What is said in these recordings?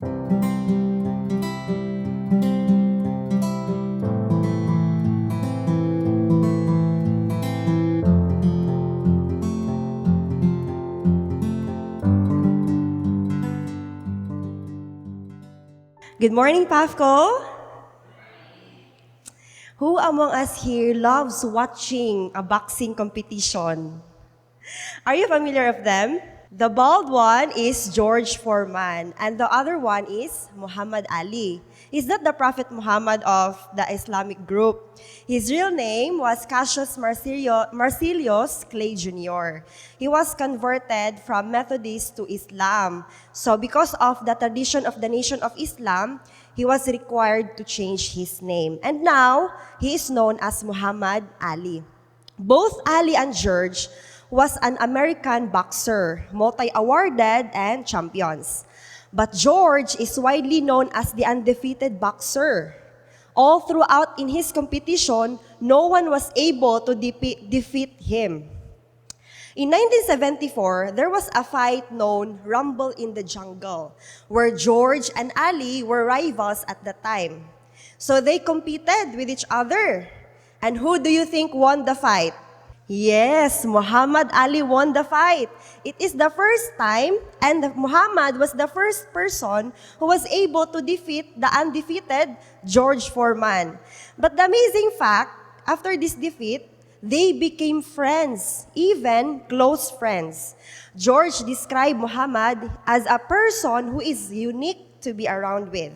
Good morning, Pafco. Who among us here loves watching a boxing competition? Are you familiar of them? The bald one is George Foreman, and the other one is Muhammad Ali. He's not the Prophet Muhammad of the Islamic group. His real name was Cassius Marcellus Clay Jr. He was converted from Methodist to Islam. So because of the tradition of the Nation of Islam, he was required to change his name. And now, he is known as Muhammad Ali. Both Ali and George was an American boxer, multi-awarded and champions. But George is widely known as the undefeated boxer. All throughout in his competition, no one was able to defeat him. In 1974, there was a fight known Rumble in the Jungle, where George and Ali were rivals at the time. So they competed with each other. And who do you think won the fight? Yes, Muhammad Ali won the fight. It is the first time, and Muhammad was the first person who was able to defeat the undefeated George Foreman. But the amazing fact, after this defeat, they became friends, even close friends. George described Muhammad as a person who is unique to be around with.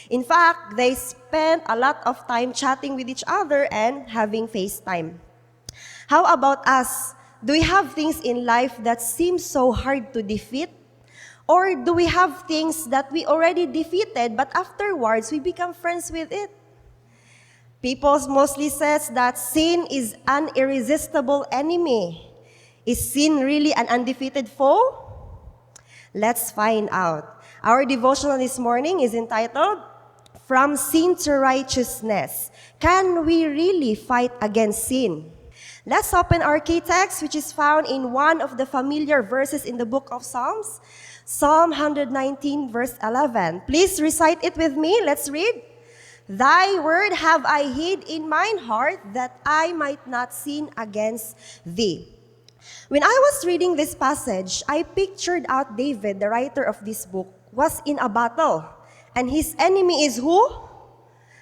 In fact, they spent a lot of time chatting with each other and having FaceTime. How about us? Do we have things in life that seem so hard to defeat? Or do we have things that we already defeated, but afterwards we become friends with it? People mostly says that sin is an irresistible enemy. Is sin really an undefeated foe? Let's find out. Our devotional this morning is entitled, From Sin to Righteousness. Can we really fight against sin? Let's open our key text, which is found in one of the familiar verses in the book of Psalms, Psalm 119, verse 11. Please recite it with me. Let's read. Thy word have I hid in mine heart, that I might not sin against thee. When I was reading this passage, I pictured out David, the writer of this book, was in a battle. And his enemy is who?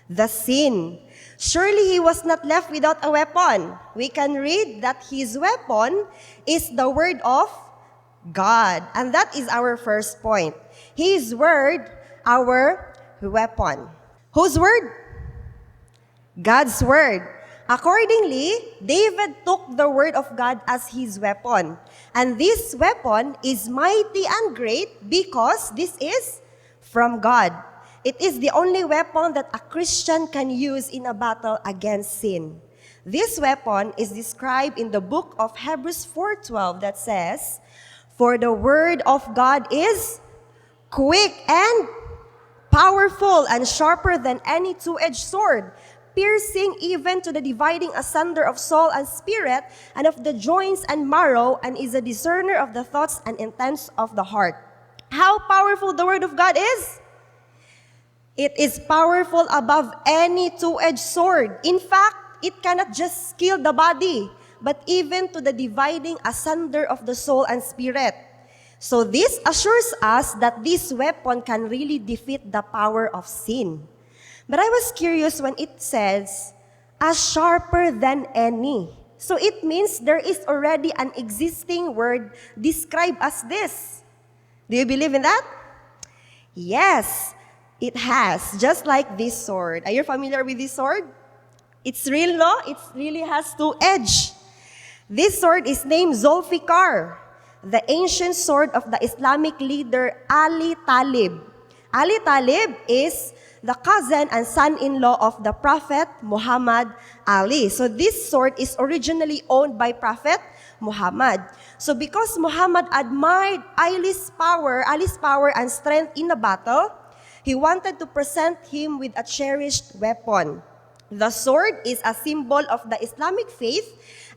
The sin. Surely he was not left without a weapon. We can read that his weapon is the word of God. And that is our first point. His word, our weapon. Whose word? God's word. Accordingly, David took the word of God as his weapon. And this weapon is mighty and great because this is from God. It is the only weapon that a Christian can use in a battle against sin. This weapon is described in the book of Hebrews 4:12 that says, For the word of God is quick and powerful and sharper than any two-edged sword, piercing even to the dividing asunder of soul and spirit and of the joints and marrow, and is a discerner of the thoughts and intents of the heart. How powerful the word of God is? It is powerful above any two-edged sword. In fact, it cannot just kill the body, but even to the dividing asunder of the soul and spirit. So this assures us that this weapon can really defeat the power of sin. But I was curious when it says, as sharper than any. So it means there is already an existing word described as this. Do you believe in that? Yes. It has, just like this sword. Are you familiar with this sword? It's real, no? It really has two edges. This sword is named Zulfikar, the ancient sword of the Islamic leader Ali Talib. Ali Talib is the cousin and son-in-law of the Prophet Muhammad Ali. So this sword is originally owned by Prophet Muhammad. So because Muhammad admired Ali's power and strength in the battle, he wanted to present him with a cherished weapon. The sword is a symbol of the Islamic faith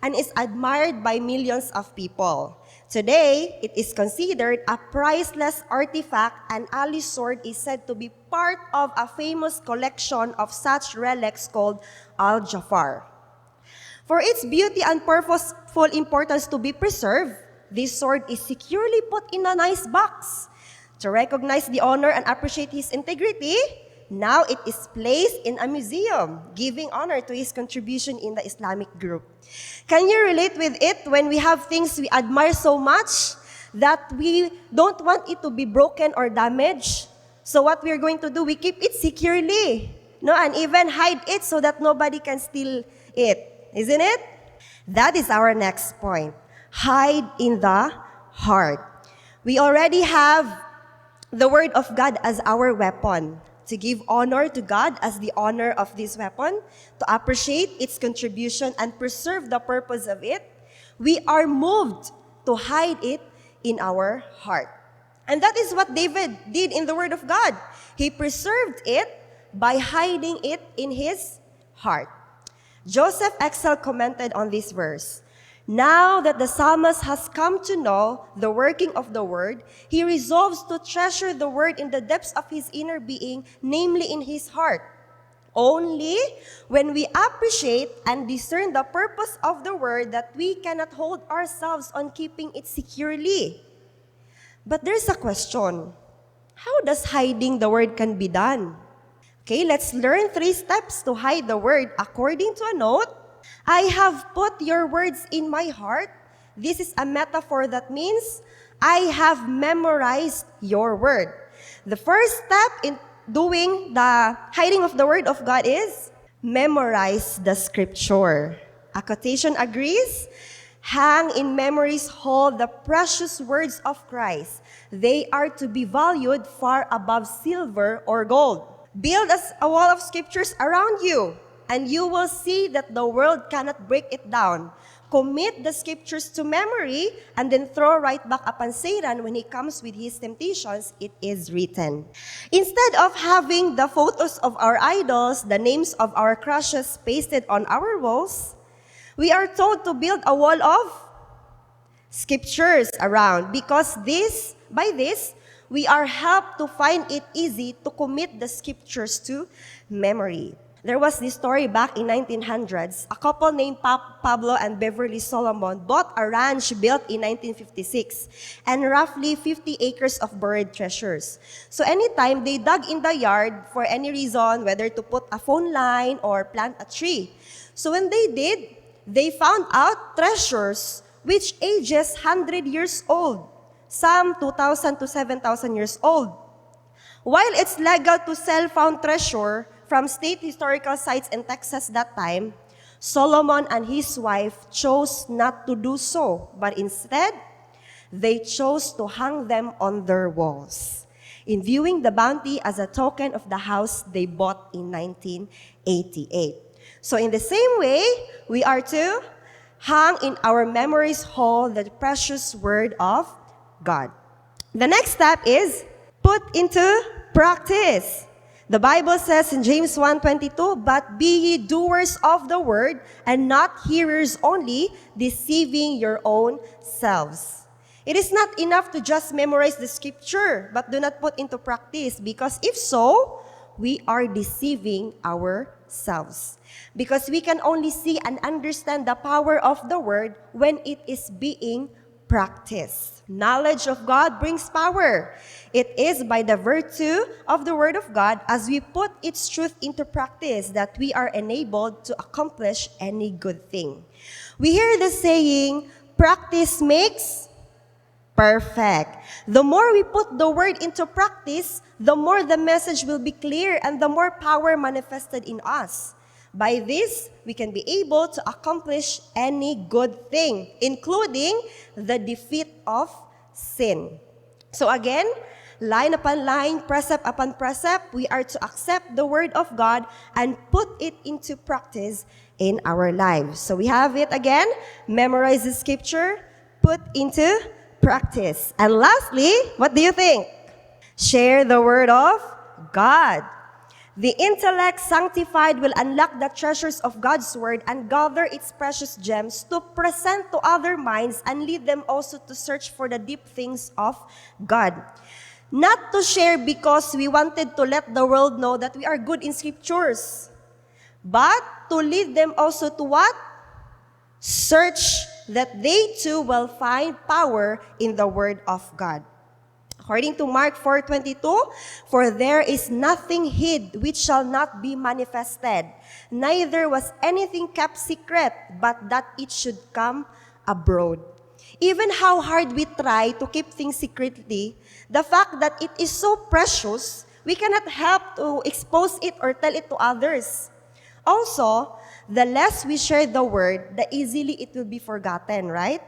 and is admired by millions of people. Today, it is considered a priceless artifact, and Ali's sword is said to be part of a famous collection of such relics called Al-Jafar. For its beauty and purposeful importance to be preserved, this sword is securely put in a nice box. To recognize the honor and appreciate his integrity, now it is placed in a museum, giving honor to his contribution in the Islamic group. Can you relate with it when we have things we admire so much that we don't want it to be broken or damaged? So what we are going to do, we keep it securely, no, and even hide it so that nobody can steal it, isn't it? That is our next point. Hide in the heart. We already have the word of God as our weapon. To give honor to God as the honor of this weapon, to appreciate its contribution and preserve the purpose of it, we are moved to hide it in our heart. And that is what David did in the Word of God. He preserved it by hiding it in his heart. Joseph Excel commented on this verse. Now that the psalmist has come to know the working of the word, he resolves to treasure the word in the depths of his inner being, namely in his heart. Only when we appreciate and discern the purpose of the word that we cannot hold ourselves on keeping it securely. But there's a question. How does hiding the word can be done? Okay, let's learn 3 steps to hide the word according to a note. I have put your words in my heart. This is a metaphor that means I have memorized your word. The first step in doing the hiding of the word of God is memorize the scripture. A quotation agrees. Hang in memory's hall the precious words of Christ. They are to be valued far above silver or gold. Build a wall of scriptures around you, and you will see that the world cannot break it down. Commit the scriptures to memory, and then throw right back upon Satan when he comes with his temptations. It is written. Instead of having the photos of our idols, the names of our crushes pasted on our walls, we are told to build a wall of scriptures around, because by this, we are helped to find it easy to commit the scriptures to memory. There was this story back in 1900s. A couple named Pablo and Beverly Solomon bought a ranch built in 1956 and roughly 50 acres of buried treasures. So anytime they dug in the yard for any reason, whether to put a phone line or plant a tree. So when they did, they found out treasures which ages 100 years old, some 2,000 to 7,000 years old. While it's legal to sell found treasure from state historical sites in Texas that time, Solomon and his wife chose not to do so, but instead, they chose to hang them on their walls, in viewing the bounty as a token of the house they bought in 1988. So in the same way, we are to hang in our memories hall the precious word of God. The next step is put into practice. The Bible says in James 1:22, "But be ye doers of the word, and not hearers only, deceiving your own selves." It is not enough to just memorize the scripture, but do not put into practice, because if so, we are deceiving ourselves. Because we can only see and understand the power of the word when it is being practiced. Knowledge of God brings power. It is by the virtue of the Word of God, as we put its truth into practice, that we are enabled to accomplish any good thing. We hear the saying, practice makes perfect. The more we put the Word into practice, the more the message will be clear and the more power manifested in us. By this, we can be able to accomplish any good thing, including the defeat of sin. So again, line upon line, precept upon precept, we are to accept the word of God and put it into practice in our lives. So we have it again, memorize the scripture, put into practice. And lastly, what do you think? Share the word of God. The intellect sanctified will unlock the treasures of God's word and gather its precious gems to present to other minds and lead them also to search for the deep things of God. Not to share because we wanted to let the world know that we are good in scriptures, but to lead them also to what? Search that they too will find power in the word of God. According to Mark 4:22, for there is nothing hid which shall not be manifested, neither was anything kept secret, but that it should come abroad. Even how hard we try to keep things secretly, the fact that it is so precious, we cannot help to expose it or tell it to others. Also, the less we share the word, the easily it will be forgotten, right?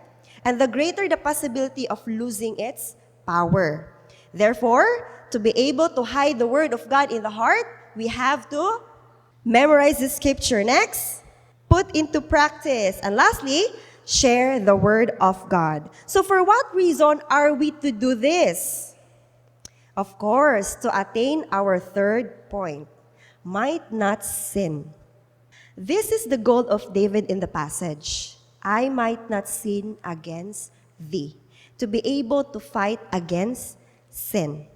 And the greater the possibility of losing its power. Therefore, to be able to hide the word of God in the heart, we have to memorize the scripture. Next, put into practice. And lastly, share the word of God. So for what reason are we to do this? Of course, to attain our third point, might not sin. This is the goal of David in the passage. I might not sin against thee. To be able to fight against sin.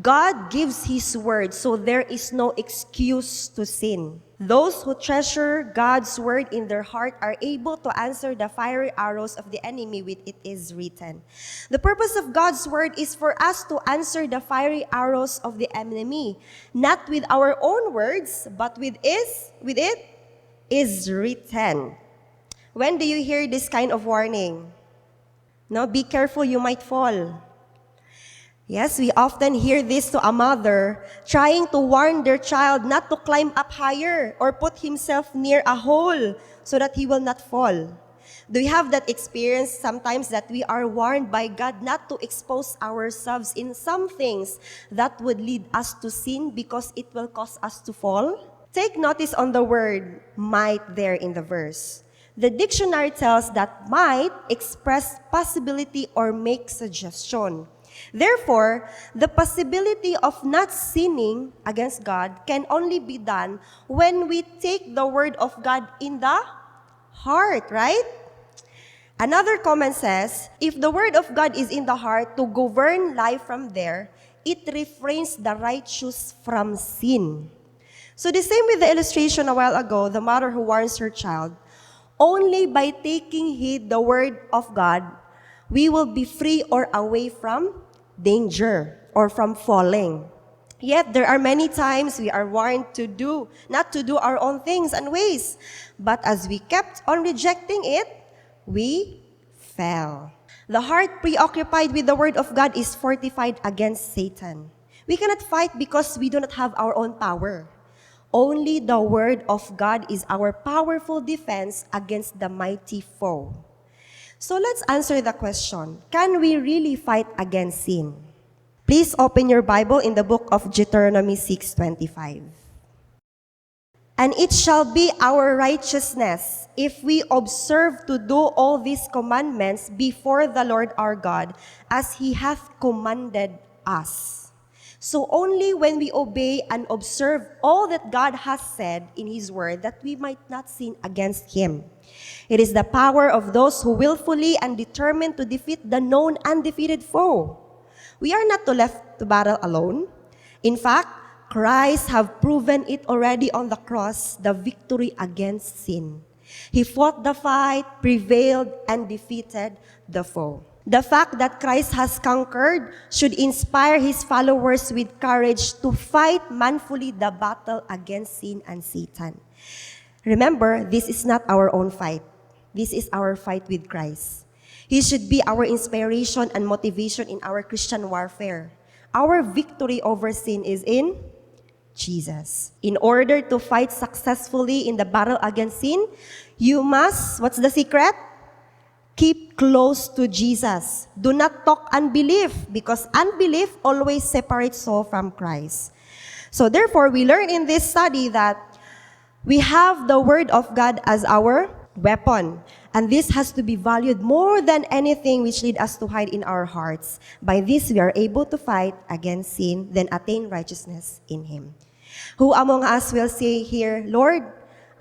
God gives His word, so there is no excuse to sin. Those who treasure God's word in their heart are able to answer the fiery arrows of the enemy with it is written. The purpose of God's word is for us to answer the fiery arrows of the enemy, not with our own words, but with it is written. When do you hear this kind of warning? No, be careful, you might fall. Yes, we often hear this to a mother trying to warn their child not to climb up higher or put himself near a hole so that he will not fall. Do you have that experience sometimes that we are warned by God not to expose ourselves in some things that would lead us to sin because it will cause us to fall? Take notice on the word might there in the verse. The dictionary tells that might express possibility or make suggestion. Therefore, the possibility of not sinning against God can only be done when we take the word of God in the heart, right? Another comment says, if the word of God is in the heart to govern life from there, it refrains the righteous from sin. So the same with the illustration a while ago, the mother who warns her child, only by taking heed the word of God, we will be free or away from danger or from falling. Yet there are many times we are warned not to do our own things and ways. But as we kept on rejecting it, we fell. The heart preoccupied with the word of God is fortified against Satan. We cannot fight because we do not have our own power. Only the word of God is our powerful defense against the mighty foe. So let's answer the question, can we really fight against sin? Please open your Bible in the book of Deuteronomy 6:25. And it shall be our righteousness if we observe to do all these commandments before the Lord our God, as He hath commanded us. So only when we obey and observe all that God has said in His word that we might not sin against Him. It is the power of those who willfully and determined to defeat the known undefeated foe. We are not left to battle alone. In fact, Christ have proven it already on the cross, the victory against sin. He fought the fight, prevailed, and defeated the foe. The fact that Christ has conquered should inspire His followers with courage to fight manfully the battle against sin and Satan. Remember, this is not our own fight. This is our fight with Christ. He should be our inspiration and motivation in our Christian warfare. Our victory over sin is in Jesus. In order to fight successfully in the battle against sin, you must, what's the secret? Keep close to Jesus. Do not talk unbelief, because unbelief always separates soul from Christ. So therefore, we learn in this study that we have the Word of God as our weapon. And this has to be valued more than anything which lead us to hide in our hearts. By this, we are able to fight against sin, then attain righteousness in Him. Who among us will say here, Lord,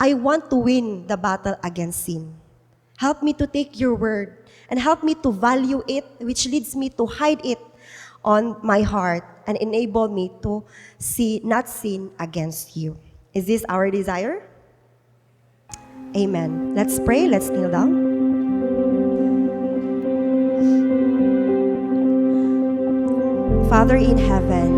I want to win the battle against sin. Help me to take your word and help me to value it, which leads me to hide it on my heart and enable me to not sin against you. Is this our desire? Amen. Let's pray. Let's kneel down. Father in heaven,